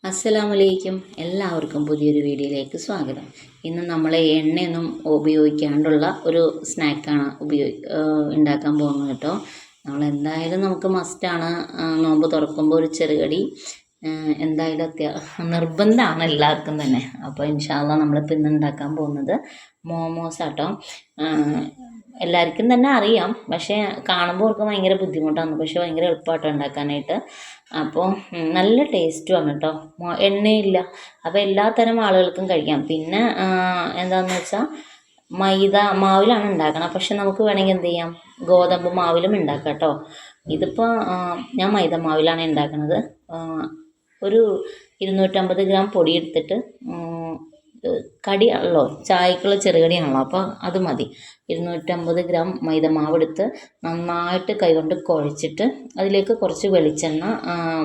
അസ്സലാമലൈക്കും. എല്ലാവർക്കും പുതിയൊരു വീഡിയോയിലേക്ക് സ്വാഗതം. ഇന്ന് നമ്മൾ എണ്ണയൊന്നും ഉപയോഗിക്കാണ്ടുള്ള ഒരു സ്നാക്കാണ് ഉണ്ടാക്കാൻ പോകുന്നത് കേട്ടോ. നമ്മളെന്തായാലും നമുക്ക് മസ്റ്റാണ്, നോമ്പ് തുറക്കുമ്പോൾ ഒരു ചെറുകടി എന്തായാലും നിർബന്ധമാണ് എല്ലാവർക്കും തന്നെ. അപ്പോൾ ഇൻഷാ അല്ലാഹ് നമ്മളിപ്പോൾ ഇന്ന് ഉണ്ടാക്കാൻ പോകുന്നത് മോമോസാട്ടോ. എല്ലാവർക്കും തന്നെ അറിയാം, പക്ഷേ കാണുമ്പോൾ അവർക്ക് ഭയങ്കര ബുദ്ധിമുട്ടാണ്, പക്ഷേ ഭയങ്കര എളുപ്പമായിട്ട് ഉണ്ടാക്കാനായിട്ട്. അപ്പോൾ നല്ല ടേസ്റ്റുമാണ് കേട്ടോ, എണ്ണയില്ല. അപ്പോൾ എല്ലാ തരം ആളുകൾക്കും കഴിക്കാം. പിന്നെ എന്താണെന്ന് വെച്ചാൽ മൈദ മാവിലാണ് ഉണ്ടാക്കണം, പക്ഷെ നമുക്ക് വേണമെങ്കിൽ എന്ത് ചെയ്യാം, ഗോതമ്പ് മാവിലും ഉണ്ടാക്കാം കേട്ടോ. ഇതിപ്പോൾ ഞാൻ മൈദ മാവിലാണ് ഉണ്ടാക്കുന്നത്. ഒരു 250 ഗ്രാം പൊടി എടുത്തിട്ട്, കടി ആണല്ലോ, ചായക്കുള്ള ചെറുകടിയാണല്ലോ, അപ്പോൾ അത് മതി. 250 ഗ്രാം മൈദമാവ് എടുത്ത് നന്നായിട്ട് കൈകൊണ്ട് കുഴച്ചിട്ട് അതിലേക്ക് കുറച്ച് വെളിച്ചെണ്ണ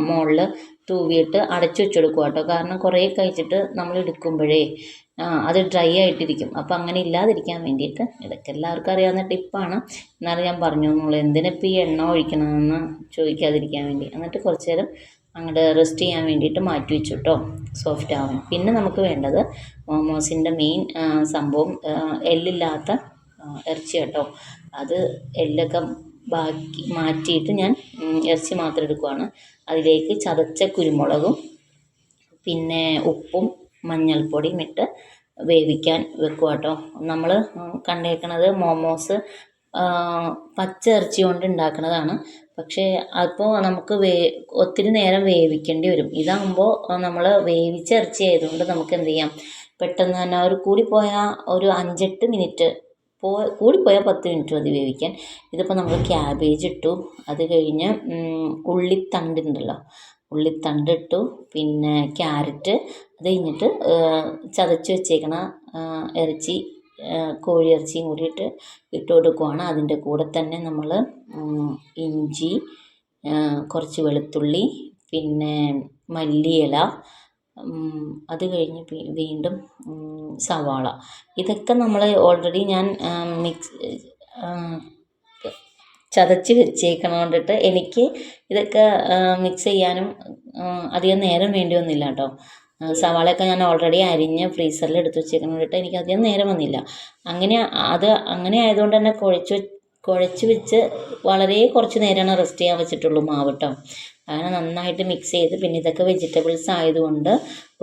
മുകളിൽ തൂവിയിട്ട് അടച്ചു വെച്ചെടുക്കുക കേട്ടോ. കാരണം കുറേ കഴിച്ചിട്ട് നമ്മൾ എടുക്കുമ്പോഴേ അത് ഡ്രൈ ആയിട്ടിരിക്കും. അപ്പോൾ അങ്ങനെ ഇല്ലാതിരിക്കാൻ വേണ്ടിയിട്ട്, ഇതൊക്കെ എല്ലാവർക്കും അറിയാവുന്ന ടിപ്പാണ്, എന്നാലും ഞാൻ പറഞ്ഞു എന്നുള്ളൂ, എന്തിനിപ്പോൾ ഈ എണ്ണ ഒഴിക്കണമെന്ന് ചോദിക്കാതിരിക്കാൻ വേണ്ടി. എന്നിട്ട് കുറച്ച് നേരം അങ്ങോട്ട് റെസ്റ്റ് ചെയ്യാൻ വേണ്ടിയിട്ട് മാറ്റി വെച്ചു കേട്ടോ, സോഫ്റ്റ് ആവാൻ. പിന്നെ നമുക്ക് വേണ്ടത് മോമോസിൻ്റെ മെയിൻ സംഭവം എല്ലില്ലാത്ത ഇറച്ചി കേട്ടോ. അത് എല്ലൊക്കെ ബാക്കി മാറ്റിയിട്ട് ഞാൻ ഇറച്ചി മാത്രം എടുക്കുവാണ്. അതിലേക്ക് ചതച്ച കുരുമുളകും പിന്നെ ഉപ്പും മഞ്ഞൾപ്പൊടിയും ഇട്ട് വേവിക്കാൻ വെക്കുക കേട്ടോ. നമ്മൾ കണ്ടേക്കണത് മോമോസ് പച്ച ഇറച്ചി കൊണ്ട് ഉണ്ടാക്കുന്നതാണ്, പക്ഷേ അപ്പോൾ നമുക്ക് ഒത്തിരി നേരം വേവിക്കേണ്ടി വരും. ഇതാകുമ്പോൾ നമ്മൾ വേവിച്ച ഇറച്ചി ആയതുകൊണ്ട് നമുക്ക് എന്ത് ചെയ്യാം, പെട്ടെന്ന് തന്നെ കൂടിപ്പോയാൽ ഒരു 5-8 മിനിറ്റ്, കൂടിപ്പോയാൽ 10 മിനിറ്റ് മതി വേവിക്കാൻ. ഇതിപ്പോൾ നമ്മൾ ക്യാബേജ് ഇട്ടു, അത് കഴിഞ്ഞ് ഉള്ളിത്തണ്ടുണ്ടല്ലോ, ഉള്ളിത്തണ്ട് ഇട്ടു, പിന്നെ ക്യാരറ്റ്, അത് കഴിഞ്ഞിട്ട് ചതച്ച് വെച്ചേക്കണ ഇറച്ചി, കോഴിയിറച്ചിയും കൂടിയിട്ട് ഇട്ട് കൊടുക്കുവാണ്. അതിൻ്റെ കൂടെ തന്നെ നമ്മൾ ഇഞ്ചി, കുറച്ച് വെളുത്തുള്ളി, പിന്നെ മല്ലിയില, അത് കഴിഞ്ഞ് വീണ്ടും സവാള, ഇതൊക്കെ നമ്മൾ ഓൾറെഡി ഞാൻ ചതച്ച് വെച്ചേക്കണം കൊണ്ടിട്ട് എനിക്ക് ഇതൊക്കെ മിക്സ് ചെയ്യാനും അധികം നേരം വേണ്ടി വന്നില്ല കേട്ടോ. സവാളയൊക്കെ ഞാൻ ഓൾറെഡി അരിഞ്ഞ് ഫ്രീസറിൽ എടുത്ത് വെച്ചേക്കണം കൊണ്ടിട്ട് എനിക്ക് അധികം നേരം വന്നില്ല. അങ്ങനെ ആയതുകൊണ്ട് തന്നെ കുഴച്ച് വെച്ച് വളരെ കുറച്ച് നേരമാണ് റെസ്റ്റ് ചെയ്യാൻ വെച്ചിട്ടുള്ളൂ മാവ് കേട്ടോ. അങ്ങനെ നന്നായിട്ട് മിക്സ് ചെയ്ത്, പിന്നെ ഇതൊക്കെ വെജിറ്റബിൾസ് ആയതുകൊണ്ട്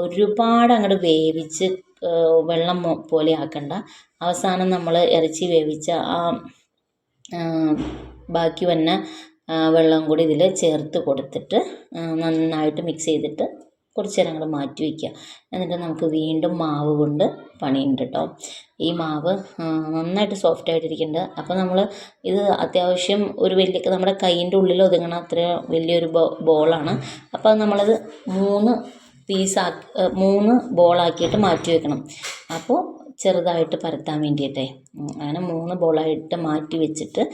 ഒരുപാട് അങ്ങോട്ട് വേവിച്ച് വെള്ളം പോലെ ആക്കണ്ട. അവസാനം നമ്മൾ ഇറച്ചി വേവിച്ച ബാക്കി വന്ന വെള്ളം കൂടി ഇതിൽ ചേർത്ത് കൊടുത്തിട്ട് നന്നായിട്ട് മിക്സ് ചെയ്തിട്ട് കുറച്ച് നേരം അങ്ങോട്ട് മാറ്റി വയ്ക്കുക. എന്നിട്ട് നമുക്ക് വീണ്ടും മാവ് കൊണ്ട് പണിയുണ്ട് കേട്ടോ. ഈ മാവ് നന്നായിട്ട് സോഫ്റ്റ് ആയിട്ടിരിക്കുന്നുണ്ട്. അപ്പോൾ നമ്മൾ ഇത് അത്യാവശ്യം ഒരു നമ്മുടെ കൈയിൻ്റെ ഉള്ളിൽ ഒതുങ്ങണ അത്ര വലിയൊരു ബോളാണ്. അപ്പോൾ നമ്മളത് 3 ബോളാക്കിയിട്ട് മാറ്റി വെക്കണം. അപ്പോൾ ചെറുതായിട്ട് പരത്താൻ വേണ്ടിയിട്ടേ, അങ്ങനെ 3 ബോളായിട്ട് മാറ്റി വെച്ചിട്ട്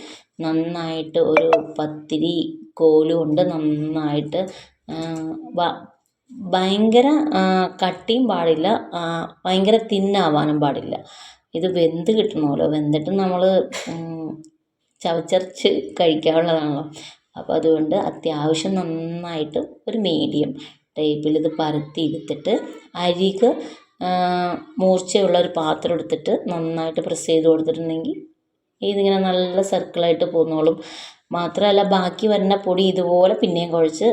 നന്നായിട്ട് ഒരു പത്തിരി കോല് കൊണ്ട് നന്നായിട്ട് ഭയങ്കര കട്ടിയും പാടില്ല, ഭയങ്കര തിന്നാവാനും പാടില്ല. ഇത് വെന്ത് കിട്ടണമല്ലോ, വെന്തിട്ട് നമ്മൾ ചവച്ചരച്ച് കഴിക്കാനുള്ളതാണല്ലോ. അപ്പോൾ അതുകൊണ്ട് അത്യാവശ്യം നന്നായിട്ട് ഒരു മീഡിയം ടൈപ്പിൽ ഇത് പരത്തി എടുത്തിട്ട് അരിക്ക് മൂർച്ചയുള്ള ഒരു പാത്രം എടുത്തിട്ട് നന്നായിട്ട് പ്രസ് ചെയ്ത് കൊടുത്തിട്ടുണ്ടെങ്കിൽ ഇതിങ്ങനെ നല്ല സർക്കിളായിട്ട് പോന്നോളും. മാത്രമല്ല ബാക്കി വരുന്ന പൊടി ഇതുപോലെ പിന്നെയും കുഴച്ച്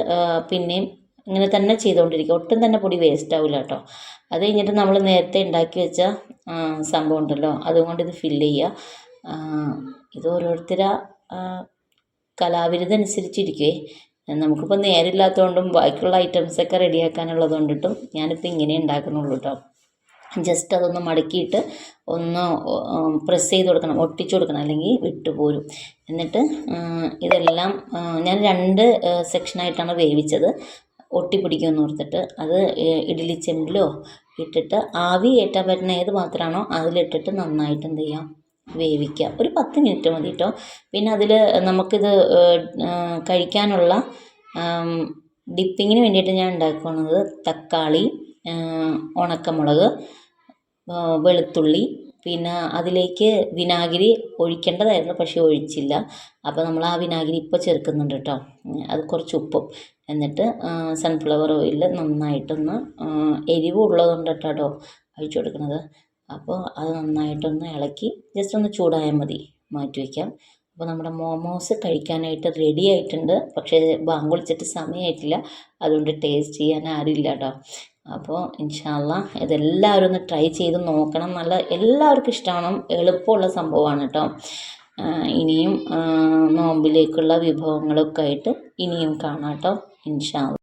പിന്നെയും ഇങ്ങനെ തന്നെ ചെയ്തുകൊണ്ടിരിക്കുക, ഒട്ടും തന്നെ പൊടി വേസ്റ്റ് ആവില്ല കേട്ടോ. അത് കഴിഞ്ഞിട്ട് നമ്മൾ നേരത്തെ ഉണ്ടാക്കി വെച്ച സംഭവം ഉണ്ടല്ലോ, അതുകൊണ്ട് ഇത് ഫില്ല് ചെയ്യുക. ഇത് ഓരോരുത്തര കലാവിരുത് അനുസരിച്ചിരിക്കുവേ. നമുക്കിപ്പോൾ നേരില്ലാത്തതുകൊണ്ടും ബാക്കിയുള്ള ഐറ്റംസൊക്കെ റെഡിയാക്കാനുള്ളത് കൊണ്ടിട്ടും ഞാനിപ്പോൾ ഇങ്ങനെ ഉണ്ടാക്കുന്നുള്ളൂ കേട്ടോ. ജസ്റ്റ് അതൊന്ന് മടക്കിയിട്ട് ഒന്ന് പ്രസ് ചെയ്ത് കൊടുക്കണം, ഒട്ടിച്ചു കൊടുക്കണം, അല്ലെങ്കിൽ വിട്ടുപോരും. എന്നിട്ട് ഇതെല്ലാം ഞാൻ 2 സെക്ഷനായിട്ടാണ് വേവിച്ചത്, ഒട്ടിപ്പിടിക്കുമെന്ന് ഓർത്തിട്ട്. അത് ഇഡ്ഡലി ചെമ്പിലോ ഇട്ടിട്ട് ആവി കയറ്റാൻ പറ്റുന്ന ഏത് പാത്രമാണോ അതിലിട്ടിട്ട് നന്നായിട്ട് എന്ത് ചെയ്യാം, വേവിക്കുക. ഒരു 10 മിനിറ്റ് മതി കേട്ടോ. പിന്നെ അതിൽ നമുക്കിത് കഴിക്കാനുള്ള ഡിപ്പിങ്ങിന് വേണ്ടിയിട്ട് ഞാൻ ഉണ്ടാക്കുന്നത് തക്കാളി, ഉണക്കമുളക്, വെളുത്തുള്ളി, പിന്നെ അതിലേക്ക് വിനാഗിരി ഒഴിക്കേണ്ടതായിരുന്നു, പക്ഷേ ഒഴിച്ചില്ല. അപ്പോൾ നമ്മൾ ആ വിനാഗിരി ഇപ്പോൾ ചേർക്കുന്നുണ്ട് കേട്ടോ. അത് കുറച്ച് ഉപ്പും എന്നിട്ട് സൺഫ്ലവർ ഓയിൽ നന്നായിട്ടൊന്ന് എരിവുള്ളതുകൊണ്ട് കേട്ടോ ഒഴിച്ചു കൊടുക്കുന്നത്. അപ്പോൾ അത് നന്നായിട്ടൊന്ന് ഇളക്കി ജസ്റ്റ് ഒന്ന് ചൂടായാൽ മതി, മാറ്റി വയ്ക്കാം. അപ്പോൾ നമ്മുടെ മോമോസ് കഴിക്കാനായിട്ട് റെഡി ആയിട്ടുണ്ട്. പക്ഷേ ബാങ്ക് വിളിച്ചിട്ട് സമയമായിട്ടില്ല, അതുകൊണ്ട് ടേസ്റ്റ് ചെയ്യാൻ ആരുമില്ല കേട്ടോ. അപ്പോൾ ഇൻഷാ അള്ളാ ഇതെല്ലാവരും ഒന്ന് ട്രൈ ചെയ്ത് നോക്കണം. നല്ല എല്ലാവർക്കും ഇഷ്ടമാണ്, എളുപ്പമുള്ള സംഭവമാണ് കേട്ടോ. ഇനിയും നോമ്പിലേക്കുള്ള വിഭവങ്ങളൊക്കെ ആയിട്ട് ഇനിയും കാണാം കേട്ടോ ഇൻഷാ അള്ളാ.